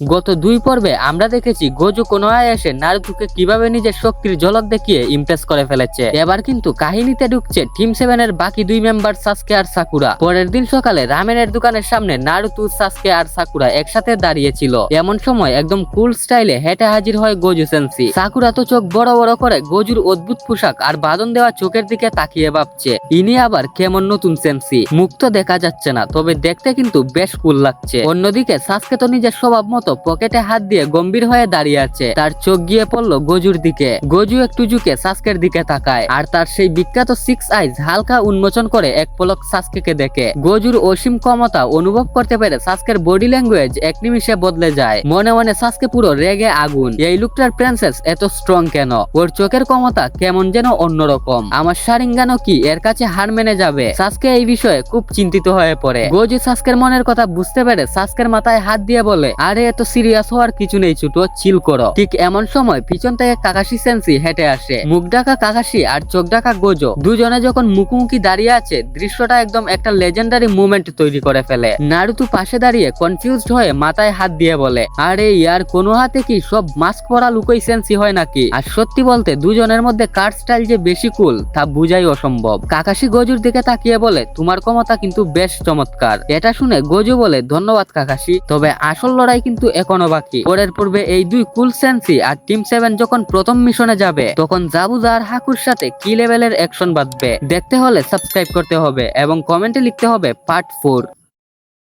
গত 2 পর্বে আমরা দেখেছি গোজু কোনোয়ায় এসে নারুতোকে কিভাবে নিজের শক্তির ঝলক দেখিয়ে ইমপ্রেস করে ফেলেছে। এবার কিন্তু কাহিনীতে ঢুকছে টিম 7 এর বাকি 2 মেম্বার সাসকে আর সাকুরা। পরের দিন সকালে রামেনের দোকানের সামনে নারুতো, সাসকে আর সাকুরা একসাথে দাঁড়িয়েছিল। এমন সময় একদম কুল স্টাইলে হেঁটে হাজির হয় গোজু সেন্সি। সাকুরা তো চোখ বড় বড় করে গোজুর অদ্ভুত পোশাক আর বাঁধন দেওয়া চোখের দিকে তাকিয়ে ভাবছে, ইনি আবার কেমন নতুন সেন্সি। মুখ তো দেখা যাচ্ছে না, তবে দেখতে কিন্তু বেশ কুল লাগছে। অন্যদিকে সাসকে তো নিজের স্বভাব মতো পকেটে হাত দিয়ে গম্ভীর হয়ে দাঁড়িয়ে আছে। তার চোখ গিয়ে পড়লো গোজুর দিকে। গোজু একটু ঝুঁকে সাসকের দিকে তাকায়, আর তার সেই বিখ্যাত 6 আইজ হালকা উন্মোচন করে এক পলক সাসকেকে দেখে। গোজুর অসীম ক্ষমতা অনুভব করতে পেরে সাসকের বডি ল্যাঙ্গুয়েজ এক নিমিষে বদলে যায়। মনে মনে সাসকে পুরো রেগে আগুন। এই লোকটার প্রিন্সেস এত স্ট্রং কেন? ওর চোখের ক্ষমতা কেমন যেন অন্যরকম। আমার শারিঙ্গানও কি এর কাছে হার মেনে যাবে? সাসকে এই বিষয়ে খুব চিন্তিত হয়ে পড়ে। গোজু সাসকের মনের কথা বুঝতে পেরে সাসকের মাথায় হাত দিয়ে বলে, আরে এত সিরিয়াস হওয়ার কিছু নেই ছোট, চিল করো। ঠিক এমন সময় পিছন থেকে কাকাশি সেন্সি হেঁটে আসে। মুখ ঢাকা কাকাশি আর চোখ ঢাকা গোজো দুজনে যখন মুখোমুখি দাঁড়িয়ে আছে, দৃশ্যটা একদম একটা লেজেন্ডারি মুভমেন্ট তৈরি করে ফেলে। নারুতো পাশে দাঁড়িয়ে কনফিউজড হয়ে মাথায় হাত দিয়ে বলে, আরে ইয়ার কোনো হাতে কি সব মাস্ক পরা লুকোই সেন্সি হয় নাকি? আর সত্যি বলতে দুজনের মধ্যে কার স্টাইল যে বেশি কুল তা বুঝাই অসম্ভব। কাকাশি গোজুর দিকে তাকিয়ে বলে, তোমার ক্ষমতা কিন্তু বেশ চমৎকার। এটা শুনে গোজু বলে, ধন্যবাদ কাকাশি, তবে আসল লড়াই কিন্তু এখনো বাকি। পরের পূর্বে এই 2 কুল সেন্সি আর টিম 7 যখন প্রথম মিশনে যাবে, তখন জাবুজা আর হাকুর সাথে কি লেভেলের অ্যাকশন বাঁধবে দেখতে হলে সাবস্ক্রাইব করতে হবে এবং কমেন্টে লিখতে হবে পার্ট 4।